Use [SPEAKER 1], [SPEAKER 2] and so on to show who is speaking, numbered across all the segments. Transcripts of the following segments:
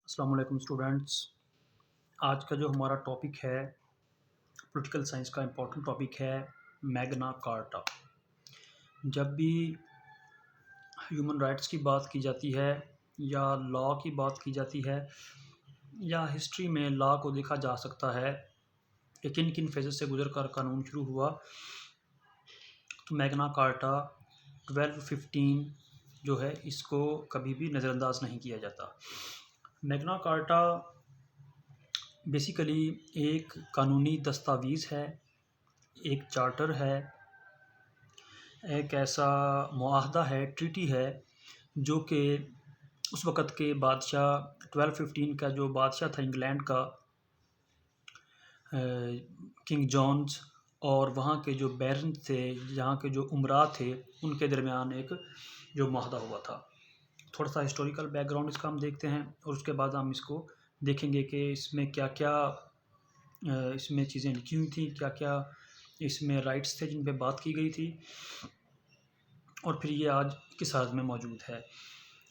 [SPEAKER 1] अस्सलाम वालेकुम स्टूडेंट्स। आज का जो हमारा टॉपिक है पॉलिटिकल साइंस का इम्पोर्टेंट टॉपिक है मैग्ना कार्टा। जब भी ह्यूमन राइट्स की बात की जाती है या लॉ की बात की जाती है या हिस्ट्री में लॉ को देखा जा सकता है कि किन किन फेजेस से गुजर कर कानून शुरू हुआ, तो मैग्ना कार्टा 1215 जो है इसको कभी भी नज़रअंदाज नहीं किया जाता। मैग्ना कार्टा बेसिकली एक कानूनी दस्तावेज़ है, एक चार्टर है, एक ऐसा मुआहदा है, ट्रीटी है जो कि उस वक़्त के बादशाह 1215 का जो बादशाह था इंग्लैंड का, किंग जॉन्स, और वहाँ के जो बैरन थे, यहाँ के जो उमरा थे, उनके दरमियान एक जो मुआहदा हुआ था। थोड़ा सा हिस्टोरिकल बैकग्राउंड इसका हम देखते हैं और उसके बाद हम इसको देखेंगे कि इसमें क्या क्या इसमें चीज़ें लिखी हुई थी, क्या क्या इसमें राइट्स थे जिन पे बात की गई थी, और फिर ये आज किस हालत में मौजूद है।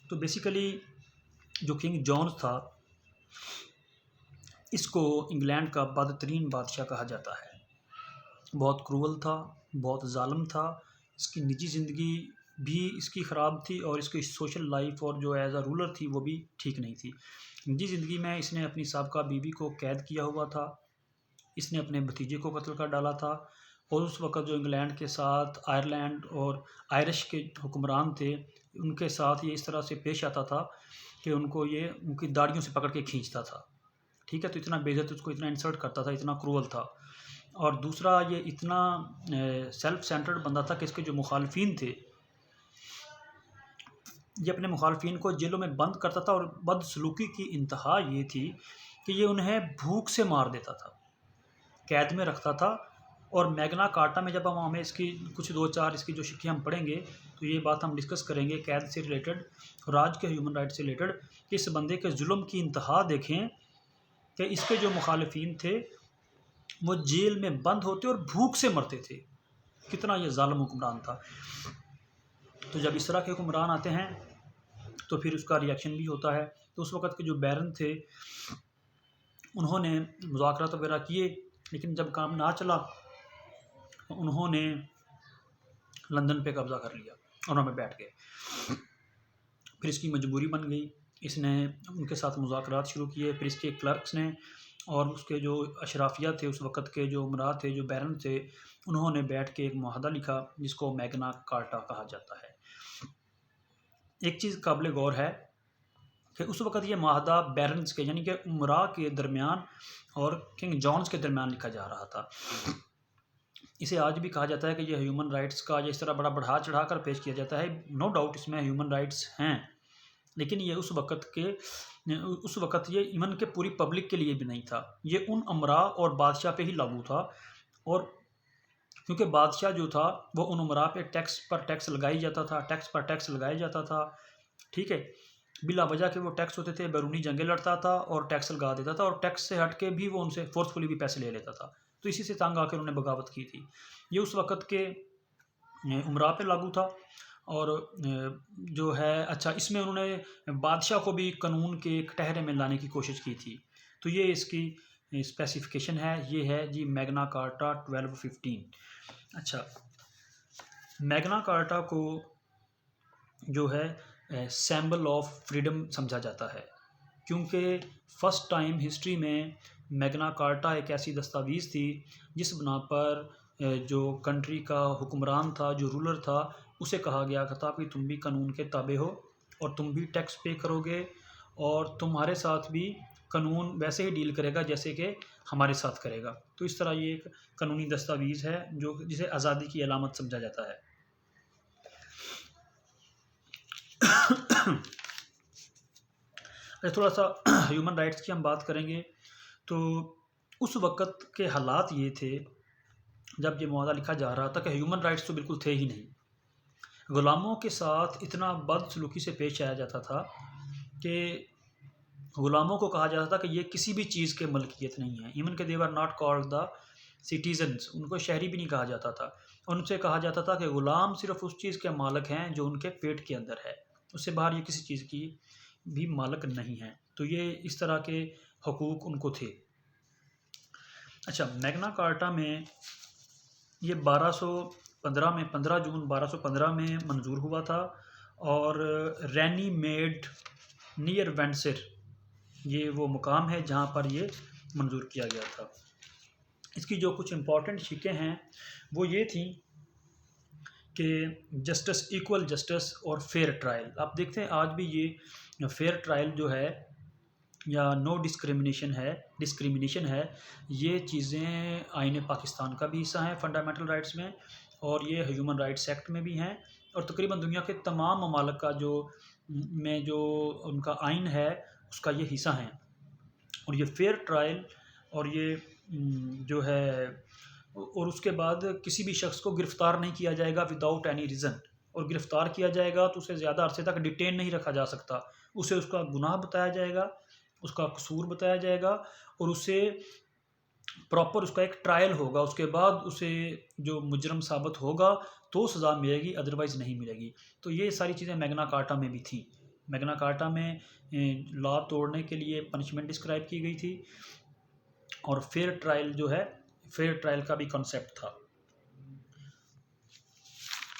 [SPEAKER 1] तो बेसिकली जो किंग जॉन था, इसको इंग्लैंड का बदतरीन बादशाह कहा जाता है। बहुत क्रूअल था, बहुत ज़ालिम था, इसकी निजी ज़िंदगी भी इसकी ख़राब थी और इसकी सोशल लाइफ और जो एज अ रूलर थी वो भी ठीक नहीं थी। निजी ज़िंदगी में इसने अपनी साबका बीवी को कैद किया हुआ था, इसने अपने भतीजे को कत्ल कर डाला था, और उस वक़्त जो इंग्लैंड के साथ आयरलैंड और आयरिश के हुक्मरान थे, उनके साथ ये इस तरह से पेश आता था कि उनको ये उनकी दाढ़ियों से पकड़ के खींचता था। ठीक है, तो इतना बेइज्जत, उसको इतना इंसल्ट करता था, इतना क्रूअल था। और दूसरा, ये इतना सेल्फ सेंटर्ड बंदा था कि इसके जो मुखालफिन थे, ये अपने मुखालफिन को जेलों में बंद करता था, और बदसलूकी की इंतहा ये थी कि ये उन्हें भूख से मार देता था, कैद में रखता था। और मैग्ना कार्टा में जब हम हमें इसकी कुछ दो चार इसकी जो शिक्के हम पढ़ेंगे तो ये बात हम डिस्कस करेंगे कैद से रिलेटेड और आज के ह्यूमन राइट्स से रिलेटेड, कि इस बंदे के जुल्म की इंतहा देखें कि इसके जो मुखालफिन थे वो जेल में बंद होते और भूख से मरते थे। कितना ये जालिम हुक्मरान था। तो जब इस तरह के हुक्मरान आते हैं तो फिर उसका रिएक्शन भी होता है। तो उस वक़्त के जो बैरन थे उन्होंने मुज़ाकरात वगैरह किए, लेकिन जब काम ना चला तो उन्होंने लंदन पे कब्ज़ा कर लिया और वहाँ पे बैठ गए। फिर इसकी मजबूरी बन गई, इसने उनके साथ मुज़ाकरात शुरू किए। फिर इसके क्लर्क्स ने और उसके जो अशराफिया थे, उस वक़्त के जो उमरा थे, जो बैरन थे, उन्होंने बैठ के एक मुआहदा लिखा जिसको मैग्ना कार्टा कहा जाता है। एक चीज़ काबिल गौर है कि उस वक़्त ये मुआहदा बैरन्स के यानी कि उमरा के दरमियान और किंग जॉन्स के दरमियान लिखा जा रहा था। इसे आज भी कहा जाता है कि ये ह्यूमन राइट्स का ये इस तरह बड़ा बढ़ा चढ़ा कर पेश किया जाता है। नो डाउट इसमें ह्यूमन राइट्स हैं, लेकिन ये उस वक़्त ये इवन के पूरी पब्लिक के लिए भी नहीं था। ये उन उमरा और बादशाह पे ही लागू था, और क्योंकि बादशाह जो था वो उन उमरा पे टैक्स पर टैक्स लगाई जाता था, टैक्स पर टैक्स लगाया जाता था। ठीक है, बिला वजह के वो टैक्स होते थे, बैरूनी जंगें लड़ता था और टैक्स लगा देता था, और टैक्स से हट के भी वो उनसे फोर्सफुली भी पैसे ले लेता था। तो इसी से तंग आकर उन्होंने बगावत की थी। ये उस वक़्त के उमरा पे लागू था। और जो है अच्छा, इसमें उन्होंने बादशाह को भी कानून के एक टहरे में लाने की कोशिश की थी। तो ये इसकी स्पेसिफिकेशन है, ये है जी मैग्ना कार्टा 1215। अच्छा, मैग्ना कार्टा को जो है सिंबल ऑफ फ्रीडम समझा जाता है, क्योंकि फ़र्स्ट टाइम हिस्ट्री में मैग्ना कार्टा एक ऐसी दस्तावेज़ थी जिस बना पर जो कंट्री का हुक्मरान था, जो रूलर था, उसे कहा गया था कि तुम भी कानून के ताबे हो और तुम भी टैक्स पे करोगे, और तुम्हारे साथ भी कानून वैसे ही डील करेगा जैसे कि हमारे साथ करेगा। तो इस तरह ये एक कानूनी दस्तावेज़ है जो जिसे आज़ादी की अलामत समझा जाता है। थोड़ा सा ह्यूमन राइट्स की हम बात करेंगे तो उस वक़्त के हालात ये थे जब ये मुआहदा लिखा जा रहा था कि ह्यूमन राइट्स तो बिल्कुल थे ही नहीं। ग़ुलामों के साथ इतना बदसलूकी से पेश आया जाता था कि ग़ुलामों को कहा जाता था कि ये किसी भी चीज़ के मलकियत नहीं है। इवन के they were not called the citizens, उनको शहरी भी नहीं कहा जाता था। उनसे कहा जाता था कि ग़ुलाम सिर्फ उस चीज़ के मालिक हैं जो उनके पेट के अंदर है, उससे बाहर ये किसी चीज़ की भी मालिक नहीं है। तो ये इस तरह के हकूक़ उनको थे। अच्छा, मैग्ना कार्टा में ये 1215 में 15 जून 1215 में मंजूर हुआ था और रैनी मेड नियर वेंडसर ये वो मुकाम है जहाँ पर ये मंजूर किया गया था। इसकी जो कुछ इम्पॉर्टेंट शिकें हैं वो ये थी कि जस्टिस, इक्वल जस्टिस और फेयर ट्रायल। आप देखते हैं आज भी ये फेयर ट्रायल जो है या नो डिस्क्रिमिनेशन है, ये चीज़ें आईन पाकिस्तान का भी हिस्सा हैं फंडामेंटल राइट्स में, और ये ह्यूमन राइट्स एक्ट में भी हैं, और तकरीबन दुनिया के तमाम ममालिक का जो उनका आइन है उसका ये हिस्सा हैं। और ये फेयर ट्रायल और ये जो है, और उसके बाद किसी भी शख्स को गिरफ़्तार नहीं किया जाएगा विदाउट एनी रीज़न, और गिरफ़्तार किया जाएगा तो उसे ज़्यादा अरसे तक डिटेन नहीं रखा जा सकता। उसे उसका गुनाह बताया जाएगा, उसका कसूर बताया जाएगा, और उसे प्रॉपर उसका एक ट्रायल होगा। उसके बाद उसे जो मुजरम साबित होगा तो सज़ा मिलेगी, अदरवाइज़ नहीं मिलेगी। तो ये सारी चीज़ें मैग्ना कार्टा में भी थी। मैग्ना कार्टा में लॉ तोड़ने के लिए पनिशमेंट डिस्क्राइब की गई थी, और फेयर ट्रायल जो है, फेयर ट्रायल का भी कॉन्सेप्ट था।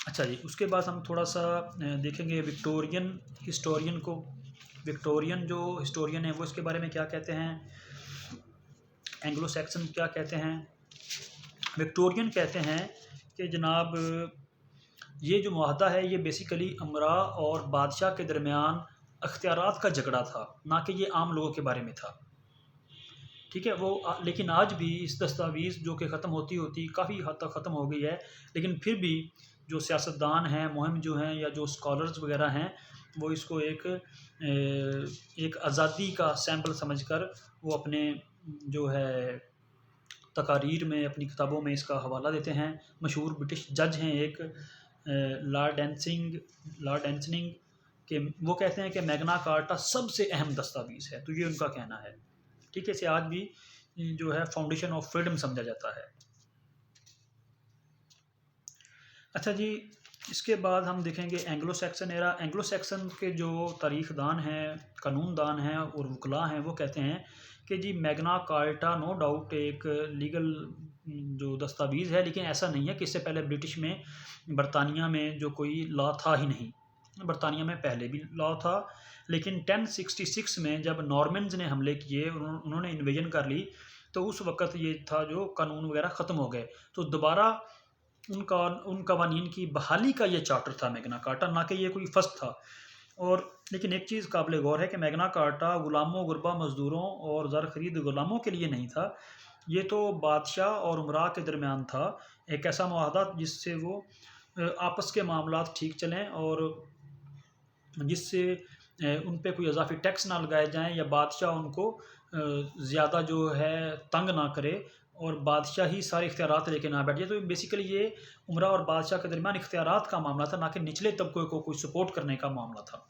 [SPEAKER 1] अच्छा जी, उसके बाद हम थोड़ा सा देखेंगे विक्टोरियन हिस्टोरियन को। विक्टोरियन जो हिस्टोरियन है वो इसके बारे में क्या कहते हैं, एंग्लो सैक्सन क्या कहते हैं। विक्टोरियन कहते हैं कि जनाब ये जो मुआहदा है ये बेसिकली अमरा और बादशाह के दरमियान अख्तियारात का झगड़ा था, ना कि ये आम लोगों के बारे में था। ठीक है, वो लेकिन आज भी इस दस्तावेज़ जो कि ख़त्म होती होती काफ़ी हद तक ख़त्म हो गई है, लेकिन फिर भी जो सियासतदान हैं, मुहिम जो हैं, या जो स्कॉलर्स वगैरह हैं, वो इसको एक आज़ादी का सैम्पल समझकर वो अपने जो है तकारीर में, अपनी किताबों में इसका हवाला देते हैं। मशहूर ब्रिटिश जज हैं एक लॉर्ड एंसनिंग के, वो कहते हैं कि मैग्ना कार्टा सबसे अहम दस्तावेज़ है, तो ये उनका कहना है। ठीक है, इसे आज भी जो है फाउंडेशन ऑफ फ्रीडम समझा जाता है। अच्छा जी, इसके बाद हम देखेंगे Anglo Saxon era. Anglo Saxon के जो तारीख़दान हैं, कानूनदान हैं और वकला हैं, वो कहते हैं कि जी मैग्ना कार्टा नो डाउट एक लीगल जो दस्तावेज़ है, लेकिन ऐसा नहीं है कि इससे पहले ब्रिटिश में, बरतानिया में जो कोई लॉ था ही नहीं। बरतानिया में पहले भी लॉ था, लेकिन 1066 में जब नॉर्मन्स ने हमले किए, उन्होंने इन्वेजन कर ली, तो उस वक़्त ये था जो कानून वगैरह ख़त्म हो गए, तो दोबारा उन कवानीन की बहाली का ये चार्टर था मैग्ना कार्टा, ना कि ये कोई फर्स्ट था। और लेकिन एक चीज़ काबिल गौर है कि मैग्ना कार्टा गुलामों, गुरबा मज़दूरों और ज़र ख़रीद गुलामों के लिए नहीं था, ये तो बादशाह और उमरा के दरमियान था। एक ऐसा मुआहदा जिससे वो आपस के मामलात ठीक चलें, और जिससे उन पे कोई इजाफी टैक्स ना लगाए जाएं, या बादशाह उनको ज़्यादा जो है तंग ना करे, और बादशाह ही सारे इख्तियारात लेके ना बैठ जाए। तो बेसिकली ये उमरा और बादशाह के दरमियान इख्तियारात का मामला था, ना कि निचले तबके को कोई सपोर्ट करने का मामला था।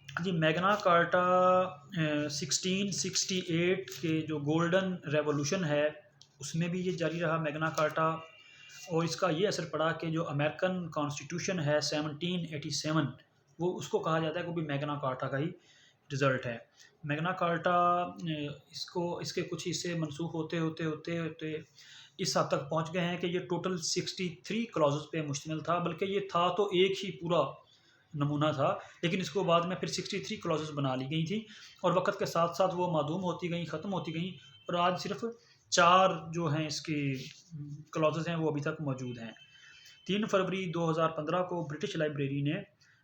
[SPEAKER 1] जी, मैग्ना कार्टा 1668 के जो गोल्डन रेवोल्यूशन है उसमें भी ये जारी रहा मैग्ना कार्टा, और इसका ये असर पड़ा कि जो अमेरिकन कॉन्स्टिट्यूशन है 1787, वो उसको कहा जाता है कि वो भी मैग्ना कार्टा का ही रिज़ल्ट है। मैग्ना कार्टा इसके कुछ हिस्से मनसूख होते होते होते होते इस हद तक पहुंच गए हैं कि ये टोटल 63 क्लॉजेस पे मुश्तमिल था, बल्कि ये था तो एक ही पूरा नमूना था, लेकिन इसको बाद में फिर 63 क्लॉजेस बना ली गई थी, और वक्त के साथ साथ वो मादूम होती गई, ख़त्म होती गई, और आज सिर्फ 4 जो हैं इसकी क्लॉजेस हैं वो अभी तक मौजूद हैं। 3 फरवरी 2015 को ब्रिटिश लाइब्रेरी ने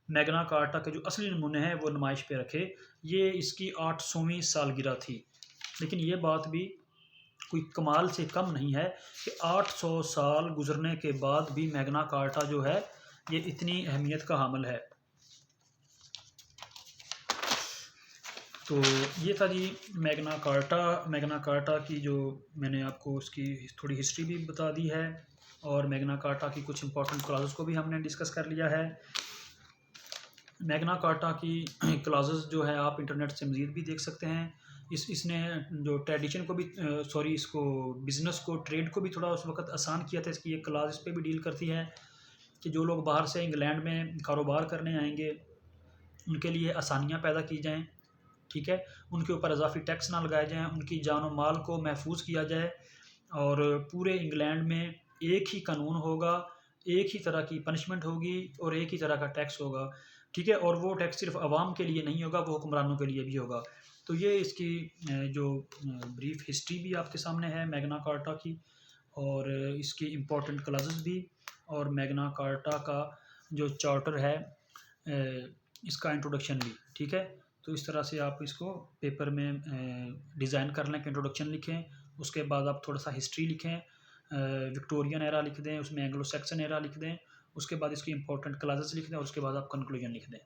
[SPEAKER 1] मैग्ना कार्टा के जो असली नमूने हैं वो नुमाइश पे रखे। ये इसकी 800वीं सालगिरह थी, लेकिन ये बात भी कोई कमाल से कम नहीं है कि 800 साल गुजरने के बाद भी मैग्ना कार्टा जो है ये इतनी अहमियत का हामिल है। तो ये था जी मैग्ना कार्टा की जो मैंने आपको उसकी थोड़ी हिस्ट्री भी बता दी है, और मैग्ना कार्टा की कुछ इंपॉर्टेंट क्लॉजेस को भी हमने डिस्कस कर लिया है। मैग्ना कार्टा की क्लॉजेस जो है आप इंटरनेट से मज़ीद भी देख सकते हैं। इसने जो ट्रेडिशन को भी इसको बिज़नेस को, ट्रेड को भी थोड़ा उस वक्त आसान किया था। इसकी एक क्लॉज इस पर भी डील करती है कि जो लोग बाहर से इंग्लैंड में कारोबार करने आएंगे उनके लिए आसानियाँ पैदा की जाएँ, ठीक है, उनके ऊपर इजाफी टैक्स ना लगाए जाएँ, उनकी जान और माल को महफूज किया जाए और पूरे इंग्लैंड में एक ही कानून होगा, एक ही तरह की पनिशमेंट होगी और एक ही तरह का टैक्स होगा, ठीक है, और वो टैक्स सिर्फ आवाम के लिए नहीं होगा, वो हुक्मरानों के लिए भी होगा। तो ये इसकी जो ब्रीफ हिस्ट्री भी आपके सामने है मैग्ना कार्टा की, और इसकी इम्पोर्टेंट क्लासेस भी, और मैग्ना कार्टा का जो चार्टर है इसका इंट्रोडक्शन भी, ठीक है। तो इस तरह से आप इसको पेपर में डिज़ाइन कर लें कि इंट्रोडक्शन लिखें, उसके बाद आप थोड़ा सा हिस्ट्री लिखें, विक्टोरियन एरा लिख दें, उसमें एंग्लो सैक्सन एरा लिख दें, उसके बाद इसकी इंपॉर्टेंट क्लासेस लिख दें और उसके बाद आप कंक्लूजन लिख दें।